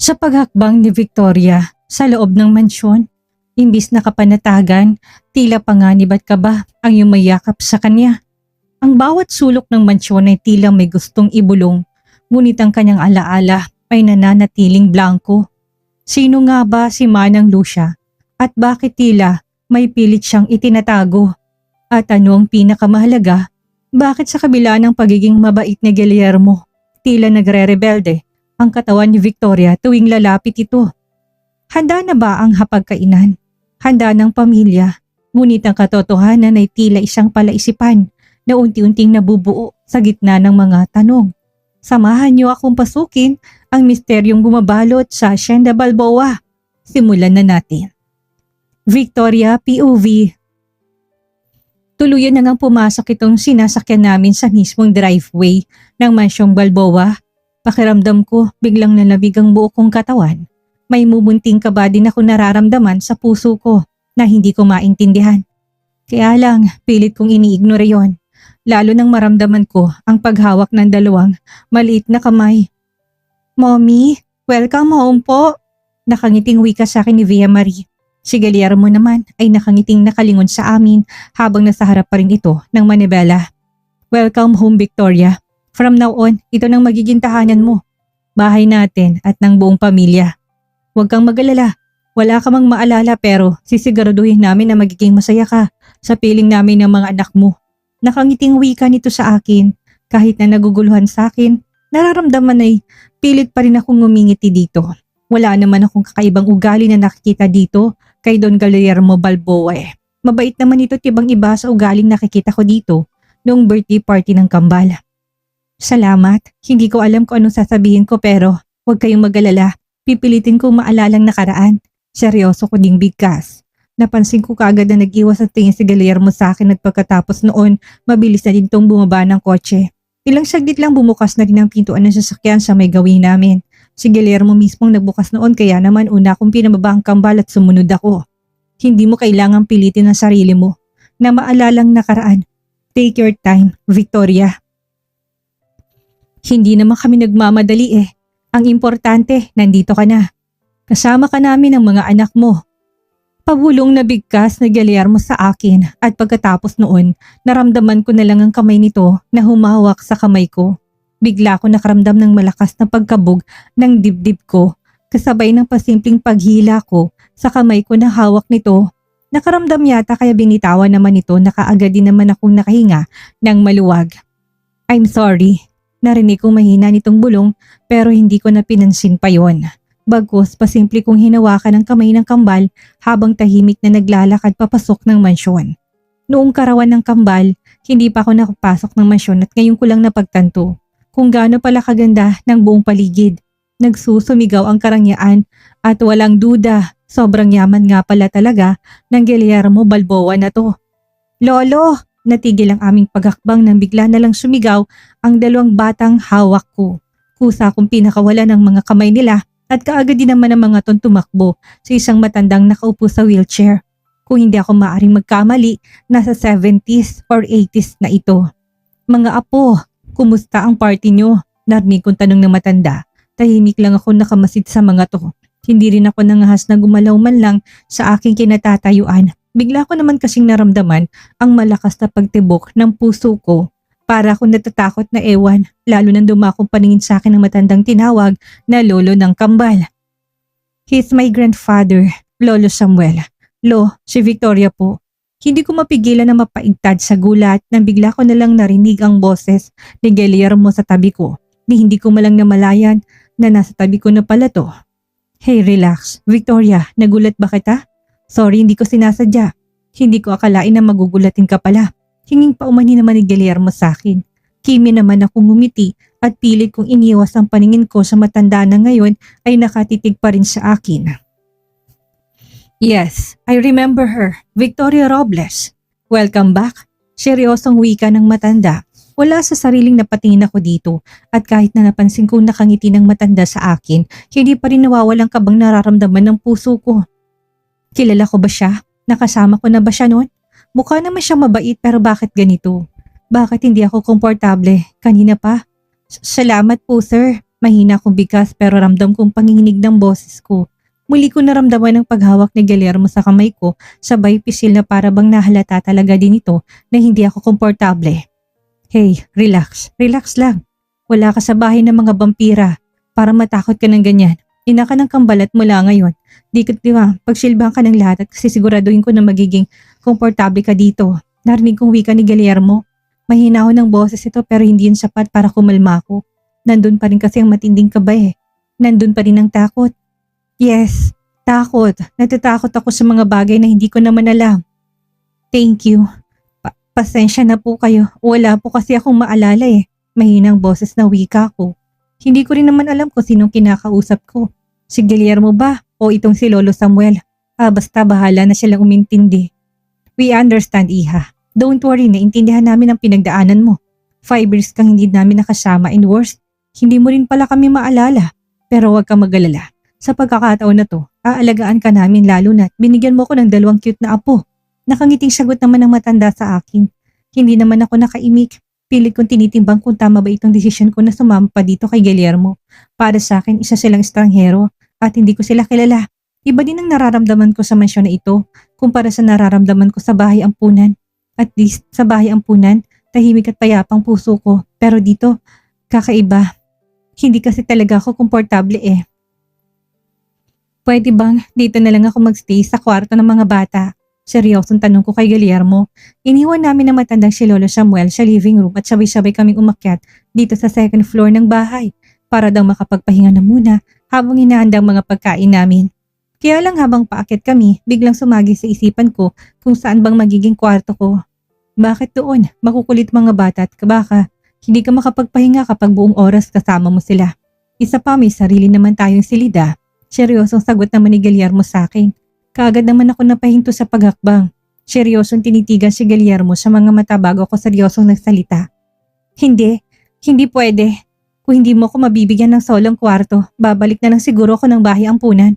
Sa paghakbang ni Victoria sa loob ng mansyon, imbis na kapanatagan, tila panganib at kaba ang yumayakap sa kanya. Ang bawat sulok ng mansyon ay tila may gustong ibulong, ngunit ang kanyang alaala ay nananatiling blanko. Sino nga ba si Manang Lucia at bakit tila may pilit siyang itinatago? At ano ang pinakamahalaga, bakit sa kabila ng pagiging mabait ni Guillermo, tila nagre-rebelde ang katawan ni Victoria tuwing lalapit ito? Handa na ba ang hapagkainan? Handa ng pamilya? Ngunit ang katotohanan ay tila isang palaisipan na unti-unting nabubuo sa gitna ng mga tanong. Samahan niyo akong pasukin ang misteryong bumabalot sa Hacienda Balboa. Simulan na natin. Victoria POV. Tuluyan na ngang pumasok itong sinasakyan namin sa mismong driveway ng mansyong Balboa. Pakiramdam ko biglang nalamig ang buo kong katawan. May mumunting kaba din ako nararamdaman sa puso ko na hindi ko maintindihan. Kaya lang pilit kong iniignore yon. Lalo nang maramdaman ko ang paghawak ng dalawang maliit na kamay. "Mommy, welcome home po." Nakangiting wika sa akin ni Via Marie. Si Guillermo naman ay nakangiting nakalingon sa amin habang nasa harap pa rin ito ng manibela. "Welcome home, Victoria. From now on, ito nang magiging tahanan mo. Bahay natin at ng buong pamilya. Huwag kang mag-alala. Wala ka mang maalala pero sisiguraduhin namin na magiging masaya ka sa piling namin ng mga anak mo." Nakangiting wika nito sa akin. Kahit na naguguluhan sa akin, nararamdaman ay pilit pa rin akong ngumingiti dito. Wala naman akong kakaibang ugali na nakikita dito kay Don Guillermo Balboa eh. Mabait naman ito tibang iba sa ugaling nakikita ko dito noong birthday party ng kambal. "Salamat. Hindi ko alam kung anong sasabihin ko pero huwag kayong mag-alala. Pipilitin kong maalalang nakaraan. Seryoso ko ding bigkas." Napansin ko kaagad na nag-iwas at tingin si Guillermo sa akin at pagkatapos noon, mabilis na din itong bumaba ng kotse. Ilang saglit lang bumukas na rin ang pintuan ng sasakyan sa may gawin namin. Si Guillermo mismong nagbukas noon kaya naman una akong pinababa ang kambal at sumunod ako. "Hindi mo kailangang pilitin ang sarili mo na maalalang nakaraan. Take your time, Victoria. Hindi naman kami nagmamadali eh. Ang importante, nandito ka na. Kasama ka namin ang mga anak mo." Pabulong na bigkas na Guillermo sa akin at pagkatapos noon, naramdaman ko na lang ang kamay nito na humawak sa kamay ko. Bigla ko nakaramdam ng malakas na pagkabog ng dibdib ko kasabay ng pasimpleng paghila ko sa kamay ko na hawak nito. Nakaramdam yata kaya binitawan naman ito na kaagad din naman akong nakahinga ng maluwag. "I'm sorry." Narinig kong mahina nitong bulong pero hindi ko na pinansin pa yon. Bagkus pasimple kong hinawakan ang kamay ng kambal habang tahimik na naglalakad papasok ng mansyon. Noong karawan ng kambal, hindi pa ako nakapasok ng mansyon at ngayon ko lang napagtanto kung gaano pala kaganda ng buong paligid. Nagsusumigaw ang karangyaan at walang duda, sobrang yaman nga pala talaga ng Guillermo Balboa na to. "Lolo!" Natigil ang aming paghakbang nang bigla na lang sumigaw ang dalawang batang hawak ko. Kusa akong pinakawala ng mga kamay nila at kaagad din naman ang mga ton tumakbo sa isang matandang nakaupo sa wheelchair. Kung hindi ako maaaring magkamali, nasa 70s or 80s na ito. "Mga apo, kumusta ang party nyo?" Narinig kong tanong ng matanda. Tahimik lang ako nakamasid sa mga to. Hindi rin ako nangahas na gumalaw man lang sa aking kinatatayuan. Bigla ko naman kasing naramdaman ang malakas na pagtibok ng puso ko. Para akong natatakot na ewan, lalo nang dumakong paningin sa akin ng matandang tinawag na lolo ng kambal. "He's my grandfather, Lolo Samuel. Lo, si Victoria po." Hindi ko mapigilan na mapaigtad sa gulat nang bigla ko nalang narinig ang boses ni Guillermo sa tabi ko. Hindi ko malang namalayan na nasa tabi ko na pala to. "Hey, relax. Victoria, nagulat ba kita? Sorry, hindi ko sinasadya. Hindi ko akalain na magugulatin ka pala." Hinging paumani naman ni Guillermo sa akin. Kimi naman akong ngumiti at pilit kong iniwas ang paningin ko sa matanda na ngayon ay nakatitig pa rin sa akin. "Yes, I remember her. Victoria Robles. Welcome back." Seryosong wika ng matanda. Wala sa sariling napatingin ako dito at kahit na napansin kong nakangiti ng matanda sa akin, hindi pa rin nawawalang kabang nararamdaman ng puso ko. Kilala ko ba siya? Nakasama ko na ba siya noon? Mukha naman siya mabait pero bakit ganito? Bakit hindi ako komportable? Kanina pa? Salamat po sir. Mahina akong bigkas pero ramdam kong panginginig ng boses ko. Muli ko naramdaman ang paghawak ni Guillermo sa kamay ko, sabay pisil na para bang nahalata talaga din ito na hindi ako komportable. Hey, relax. Relax lang. Wala ka sa bahay ng mga vampira para matakot ka ng ganyan. Ina ka ng kambalat mula ngayon. Di ba, pagsilbahan ka ng lahat at sisiguraduhin ko na magiging komportable ka dito. Narinig kong wika ni Guillermo. Mahina ako ng boses ito pero hindi yun sapat para kumalma ako. Nandun pa rin kasi ang matinding kaba eh. Nandun pa rin ang takot. Yes, takot. Natatakot ako sa mga bagay na hindi ko naman alam. Thank you. Pasensya na po kayo. Wala po kasi akong maalala eh. Mahinang boses na wika ko. Hindi ko rin naman alam kung sinong kinakausap ko. Si Guillermo ba o itong si Lolo Samuel? Basta bahala na silang umintindi. We understand, Iha. Don't worry, naintindihan namin ang pinagdaanan mo. 5 years kang hindi namin nakasama and worse, hindi mo rin pala kami maalala. Pero huwag kang mag-alala. Sa pagkakataon na to, aalagaan ka namin lalo na't binigyan mo ko ng 2 cute na apo. Nakangiting sagot naman ng matanda sa akin. Hindi naman ako nakaimik. Pilit kong tinitimbang kung tama ba itong desisyon ko na sumama pa dito kay Guillermo. Para sa akin, isa silang estranghero at hindi ko sila kilala. Iba din ang nararamdaman ko sa mansyon na ito kumpara sa nararamdaman ko sa bahay ampunan. At least sa bahay ampunan, tahimik at payapang puso ko. Pero dito, kakaiba. Hindi kasi talaga ako komportable eh. Pwede bang dito na lang ako magstay sa kwarto ng mga bata? Seryosong tanong ko kay Guillermo. Iniwan namin ng matandang si Lolo Samuel sa living room at sabay-sabay kaming umakyat dito sa 2nd floor ng bahay para daw makapagpahinga na muna habang hinahanda ang mga pagkain namin. Kaya lang habang paakyat kami, biglang sumagi sa isipan ko kung saan bang magiging kwarto ko. Bakit doon? Makukulit mga bata at baka hindi ka makapagpahinga kapag buong oras kasama mo sila. Isa pa, may sarili naman tayong silida. Seryosong sagot naman ni Guillermo sa akin. Kaagad naman ako napahinto sa paghakbang. Seryosong tinitigan si Guillermo sa mga mata bago ako seryosong nagsalita. Hindi pwede. Kung hindi mo ako mabibigyan ng solong kwarto, babalik na lang siguro ako ng bahay ampunan.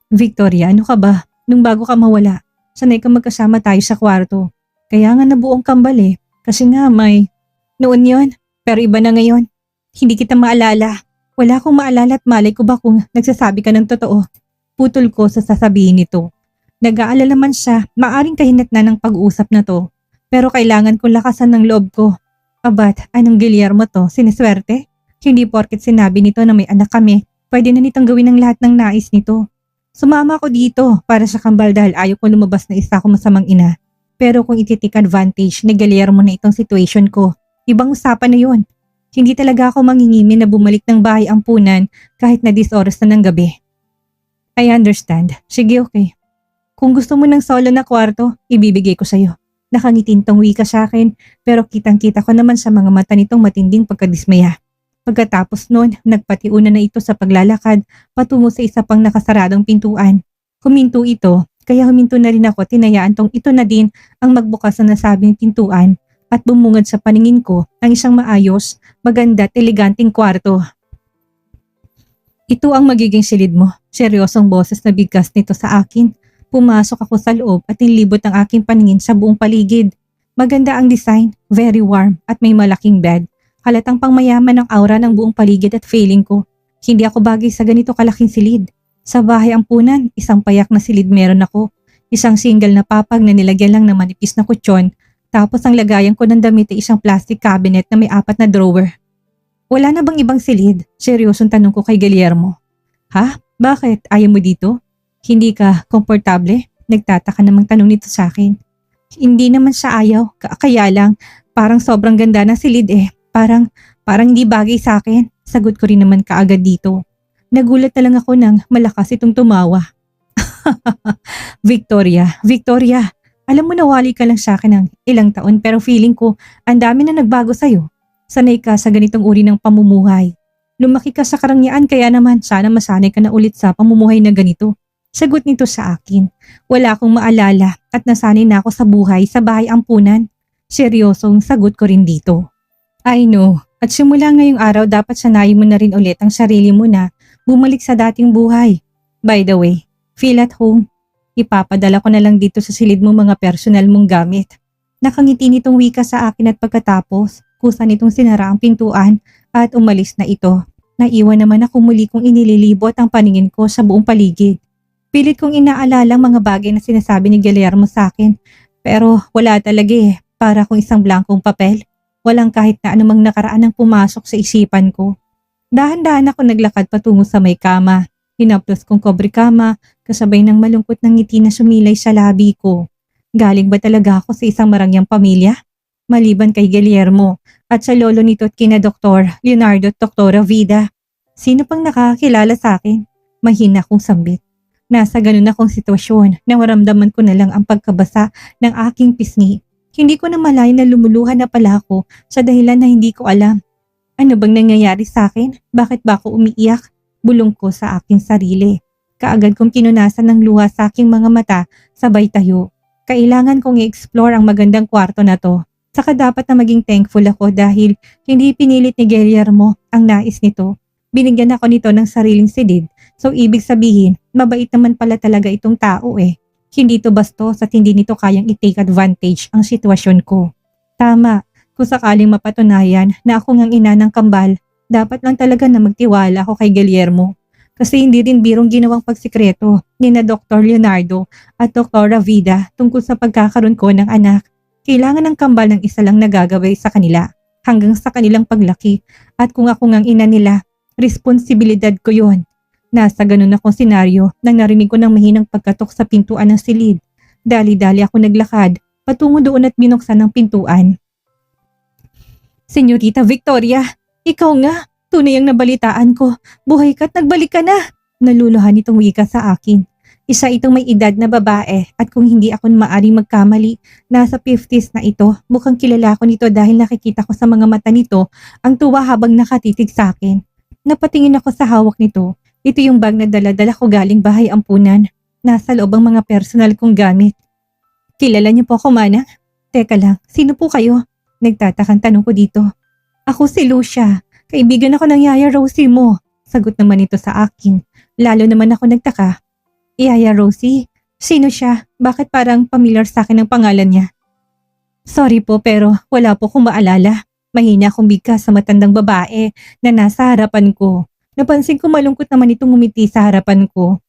Victoria, ano ka ba? Nung bago ka mawala, sanay ka magkasama tayo sa kwarto. Kaya nga nabuong kambal eh. Kasi nga noon yon, pero iba na ngayon. Hindi kita maalala. Wala akong maalala at malay ko ba kung nagsasabi ka ng totoo. Putol ko sa sasabihin nito. Nag-aalala man siya, maaring kahinatnan ng pag-uusap na to. Pero kailangan kong lakasan ng loob ko. Abat, anong Guillermo to? Siniswerte? Hindi porket sinabi nito na may anak kami, pwede na nitong gawin ang lahat ng nais nito. Sumama ako dito para sa kambal dahil ayaw ko lumabas na isa akong masamang ina. Pero kung ititik advantage ni Guillermo na itong situation ko, ibang usapan na yun. Hindi talaga ako mangingimi na bumalik ng bahay ampunan kahit na 10 oras na ng gabi. I understand. Sige, okay. Kung gusto mo ng solo na kwarto, ibibigay ko sa'yo. Nakangitin tong wika sa akin pero kitang-kita ko naman sa mga mata nitong matinding pagkadismaya. Pagkatapos noon, nagpatiuna na ito sa paglalakad patungo sa isa pang nakasaradong pintuan. Huminto ito, kaya huminto na rin ako, tinayaan tong ito na din ang magbukas na nasabing pintuan at bumungad sa paningin ko ang isang maayos, maganda at eleganteng kwarto. Ito ang magiging silid mo. Seryosong boses na bigkas nito sa akin. Pumasok ako sa loob at inilibot ang aking paningin sa buong paligid. Maganda ang design, very warm at may malaking bed. Halatang pangmayaman ang aura ng buong paligid at feeling ko. Hindi ako bagay sa ganito kalaking silid. Sa bahay ampunan, isang payak na silid meron ako. Isang single na papag na nilagyan lang ng manipis na kutsyon. Tapos ang lagayan ko ng damit ay isang plastic cabinet na may 4 na drawer. Wala na bang ibang silid? Seryosong tanong ko kay Guillermo. Ha? Bakit? Ayaw mo dito? Hindi ka komportable? Nagtataka namang tanong nito sa akin. Hindi naman siya ayaw. Kaya lang, parang sobrang ganda ng silid eh. Parang hindi bagay sa akin. Sagot ko rin naman kaagad dito. Nagulat na lang ako nang malakas itong tumawa. Victoria. Alam mo nawali ka lang sa akin ng ilang taon pero feeling ko ang dami na nagbago sa'yo. Sanay ka sa ganitong uri ng pamumuhay. Lumaki ka sa karangyaan kaya naman sana masanay ka na ulit sa pamumuhay na ganito. Sagot nito sa akin. Wala akong maalala at nasanay na ako sa buhay sa bahay ampunan. Seryosong sagot ko rin dito. I know. At simula ngayong araw dapat sanayin mo na rin ulit ang sarili mo na bumalik sa dating buhay. By the way, feel at home. Ipapadala ko na lang dito sa silid mo mga personal mong gamit. Nakangiti nitong wika sa akin at pagkatapos, kusa nitong sinara ang pintuan at umalis na ito. Naiwan naman ako muli kung inililibot ang paningin ko sa buong paligid. Pilit kong inaalala ang mga bagay na sinasabi ni Guillermo sa akin. Pero wala talaga eh, para kung isang blankong papel. Walang kahit na anumang nakaraan ang pumasok sa isipan ko. Dahan-dahan ako naglakad patungo sa may kama. Hinaplos kong kobre kama, kasabay ng malungkot ng ngiti na sumilay sa labi ko. Galing ba talaga ako sa isang marangyang pamilya? Maliban kay Guillermo at sa lolo nito at kina Dr. Leonardo at Dr. Vida. Sino pang nakakilala sa akin? Mahina kong sambit. Nasa ganun akong sitwasyon na maramdaman ko na lang ang pagkabasa ng aking pisngi. Hindi ko na malay na lumuluhan na pala ako sa dahilan na hindi ko alam. Ano bang nangyayari sa akin? Bakit ba ako umiiyak? Bulong ko sa aking sarili. Kaagad kong kinunasan ng luha sa aking mga mata, sabay tayo. Kailangan kong i-explore ang magandang kwarto na to. Saka dapat na maging thankful ako dahil hindi pinilit ni Guillermo ang nais nito. Binigyan ako nito ng sariling silid. So ibig sabihin, mabait naman pala talaga itong tao eh. Hindi to bastos at hindi nito kayang i-take advantage ang sitwasyon ko. Tama, kung sakaling mapatunayan na ako ngang ina ng kambal, dapat lang talaga na magtiwala ako kay Guillermo. Kasi hindi rin birong ginawang pagsikreto ni na Dr. Leonardo at Dr. Vida tungkol sa pagkakaroon ko ng anak. Kailangan ng kambal ng isa lang nagagaway sa kanila hanggang sa kanilang paglaki at kung ako ngang ina nila, responsibilidad ko yon. Nasa ganun akong senaryo nang narinig ko ng mahinang pagkatok sa pintuan ng silid. Dali-dali ako naglakad patungo doon at binuksan ang pintuan. Senyorita Victoria, ikaw nga, tunay ang nabalitaan ko. Buhay ka't nagbalik ka na. Naluluhan itong wika sa akin. Isa itong may edad na babae at kung hindi ako maaring magkamali, nasa 50s na ito. Mukhang kilala ko nito dahil nakikita ko sa mga mata nito ang tuwa habang nakatitig sa akin. Napatingin ako sa hawak nito. Ito yung bag na dala-dala ko galing bahay ampunan. Nasa loob ang mga personal kong gamit. Kilala niyo po ako, Manang? Teka lang, sino po kayo? Nagtatakang tanong ko dito. Ako si Lucia. Kaibigan ako ng Yaya Rosie mo. Sagot naman ito sa akin. Lalo naman ako nagtaka. Yaya Rosie? Sino siya? Bakit parang familiar sa akin ang pangalan niya? Sorry po pero wala po akong maalala. Mahina akong bigkas sa matandang babae na nasa harapan ko. Napansin ko malungkot naman itong ngumiti sa harapan ko.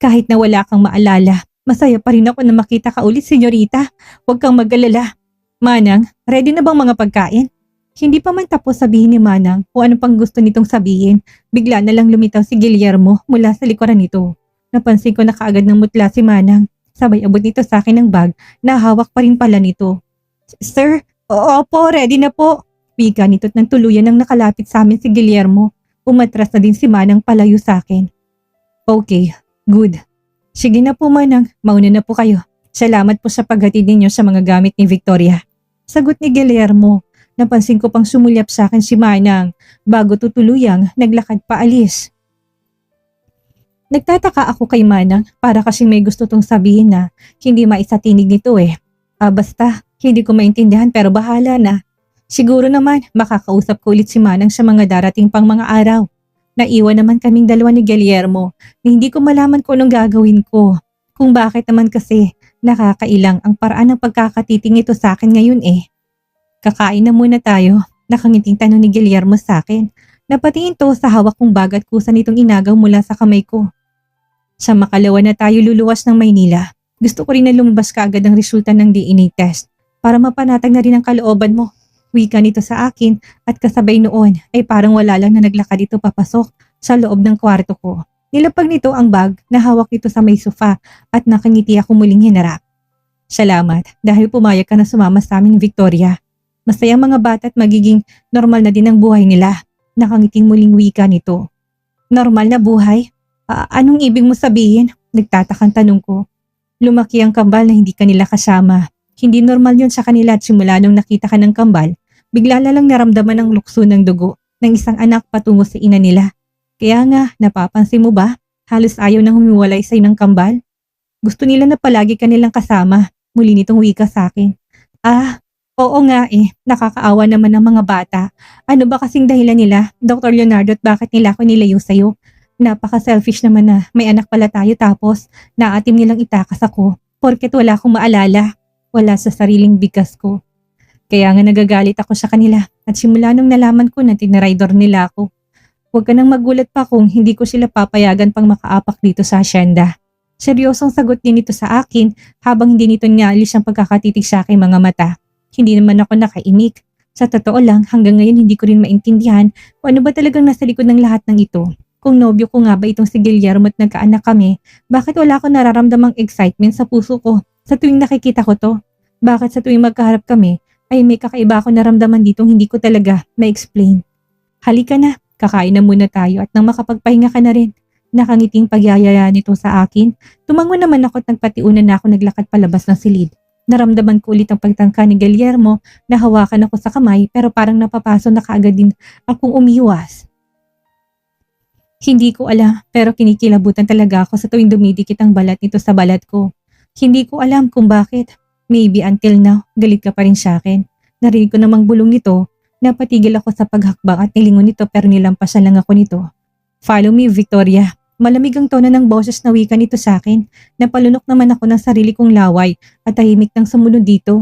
Kahit na wala kang maalala, masaya pa rin ako na makita ka ulit, senyorita. Huwag kang mag-alala. Manang, ready na bang mga pagkain? Hindi pa man tapos sabihin ni Manang kung ano pang gusto nitong sabihin. Bigla na lang lumitaw si Guillermo mula sa likuran nito. Napansin ko na kaagad ng mutla si Manang. Sabay abot nito sa akin ng bag na hawak pa rin pala nito. Sir, oo po, ready na po. Wika nito't nang tuluyan nang nakalapit sa amin si Guillermo. Umatras na din si Manang palayo sa akin. Okay, good. Sige na po Manang, mauna na po kayo. Salamat po sa paghatid ninyo sa mga gamit ni Victoria. Sagot ni Guillermo. Napansin ko pang sumulyap sa akin si Manang bago tutuluyang naglakad paalis. Nagtataka ako kay Manang para kasing may gusto tong sabihin na hindi maisatinig nito eh. Basta, hindi ko maintindihan pero bahala na. Siguro naman makakausap ko ulit si Manang sa mga darating pang mga araw. Naiwan naman kaming dalawa ni Guillermo na hindi ko malaman kung anong gagawin ko. Kung bakit naman kasi nakakailang ang paraan ng pagkakatiting nito sa akin ngayon eh. Kakain na muna tayo, nakangiting tanong ni Guillermo sa akin. Napatingin to sa hawak kong bag at kusa nitong inagaw mula sa kamay ko. Sa makalawa na tayo luluwas ng Maynila, gusto ko rin na lumabas kaagad ang resulta ng DNA test para mapanatag na rin ang kalooban mo. Wika nito sa akin at kasabay noon ay parang wala lang na naglakad ito papasok sa loob ng kwarto ko. Nilapag nito ang bag na hawak nito sa may sofa at nakangiti ako muling hinarap. Salamat dahil pumayag ka na sumama sa amin, Victoria. Masayang mga bata at magiging normal na din ang buhay nila. Nakangiting muling wika nito. Normal na buhay? Anong ibig mo sabihin? Nagtatakang tanong ko. Lumaki ang kambal na hindi kanila kasama. Hindi normal yun sa kanila at simula nung nakita ka ng kambal, bigla na lang naramdaman ang lukso ng dugo ng isang anak patungo sa ina nila. Kaya nga, napapansin mo ba? Halos ayaw nang humiwalay sa'yo ng kambal. Gusto nila na palagi kanilang kasama. Muli nitong wika sa akin. Oo nga eh. Nakakaawa naman ng mga bata. Ano ba kasing dahilan nila, Dr. Leonardo, at bakit nila ako nilayo sa'yo? Napaka-selfish naman na may anak pala tayo tapos naatim nilang itakas ako porket wala akong maalala. Wala sa sariling bigkas ko. Kaya nga nagagalit ako sa kanila at simula nung nalaman ko na tinraidor nila ako. Huwag ka nang magulat pa kung hindi ko sila papayagan pang makaapak dito sa asyenda. Seryosong sagot din ito sa akin habang hindi nito nialis ang pagkakatitig sa aking mga mata. Hindi naman ako nakaimik. Sa totoo lang, hanggang ngayon hindi ko rin maintindihan kung ano ba talagang nasa likod ng lahat ng ito. Kung nobyo ko nga ba itong si Guillermo at nagkaanak kami, bakit wala akong nararamdamang excitement sa puso ko sa tuwing nakikita ko to? Bakit sa tuwing magkaharap kami ay may kakaiba akong naramdaman ditong hindi ko talaga ma-explain? Halika na, kakain na muna tayo at nang makapagpahinga ka na rin. Nakangiting pagyayaya nito sa akin, tumango naman ako at nagpatiunan na ako naglakad palabas ng silid. Naramdaman ko ulit ang pagtangka ni Guillermo na hawakan ako sa kamay pero parang napapaso na kaagad din akong umiwas. Hindi ko alam pero kinikilabutan talaga ako sa tuwing dumidikit ang balat nito sa balat ko. Hindi ko alam kung bakit. Maybe until now, galit ka pa rin sa akin. Narinig ko namang bulong nito, napatigil ako sa paghakbang at nilingon nito pero nilampasan lang ako nito. Follow me, Victoria. Malamig ang tono ng boses na wika nito sa akin. Napalunok naman ako ng sarili kong laway at tahimik nang sumunod dito.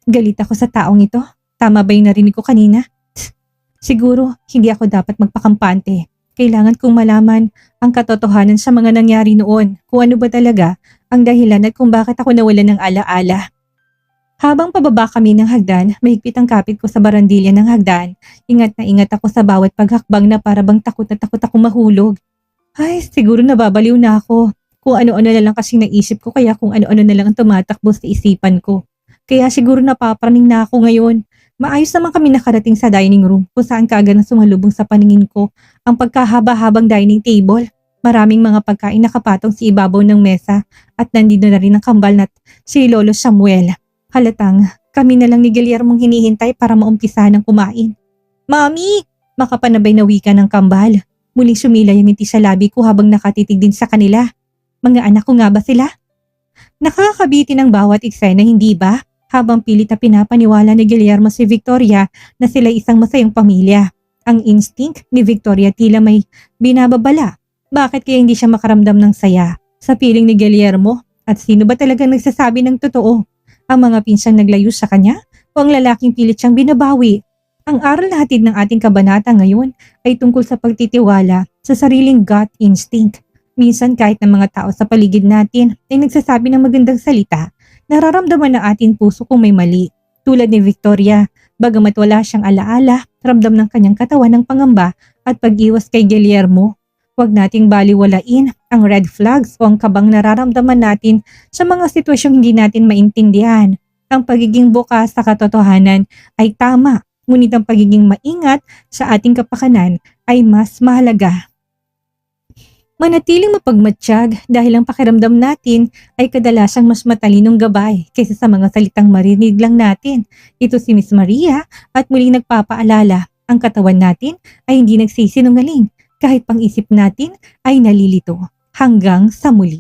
Galit ako sa taong ito. Tama ba yung narinig ko kanina? Siguro, hindi ako dapat magpakampante. Kailangan kong malaman ang katotohanan sa mga nangyari noon, kung ano ba talaga ang dahilan at kung bakit ako nawalan ng alaala. Habang pababa kami ng hagdan, mahigpit ang kapit ko sa barandilya ng hagdan. Ingat na ingat ako sa bawat paghakbang na para bang takot na takot ako mahulog. Ay, siguro nababaliw na ako. Kung ano-ano na lang kasing naisip ko kaya kung ano-ano na lang ang tumatakbo sa isipan ko. Kaya siguro napapraning na ako ngayon. Maayos naman kami nakarating sa dining room kung saan kaagad na sumalubong sa paningin ko ang pagkahaba-habang dining table. Maraming mga pagkain nakapatong sa ibabaw ng mesa at nandito na rin ang kambal na si Lolo Samuel. Halatang kami na lang ni Guillermo hinihintay para maumpisahan ng kumain. Mami! Makapanabay na wika ng kambal. Muling sumilay ang ngiti sa labi ko habang nakatitig din sa kanila. Mga anak ko nga ba sila? Nakakabitin ang bawat eksena, hindi ba? Habang pilit na pinapaniwala ni Guillermo si Victoria na sila isang masayang pamilya. Ang instinct ni Victoria tila may binababala. Bakit kaya hindi siya makaramdam ng saya? Sa piling ni Guillermo? At sino ba talagang nagsasabi ng totoo? Ang mga pinsang naglayo sa kanya? O ang lalaking pilit siyang binabawi? Ang aral na hatid ng ating kabanata ngayon ay tungkol sa pagtitiwala sa sariling gut instinct. Minsan kahit ng mga tao sa paligid natin ay nagsasabi ng magandang salita, nararamdaman ng ating puso kung may mali. Tulad ni Victoria, bagamat wala siyang alaala, ramdam ng kanyang katawan ng pangamba at pag-iwas kay Guillermo. Huwag nating baliwalain ang red flags o ang kabang nararamdaman natin sa mga sitwasyong hindi natin maintindihan. Ang pagiging bukas sa katotohanan ay tama. Ngunit ang pagiging maingat sa ating kapakanan ay mas mahalaga. Manatiling mapagmatsyag dahil ang pakiramdam natin ay kadalasang mas matalinong gabay kaysa sa mga salitang marinig lang natin. Ito si Miss Maria at muling nagpapaalala, ang katawan natin ay hindi nagsisinungaling kahit pang-isip natin ay nalilito. Hanggang sa muli.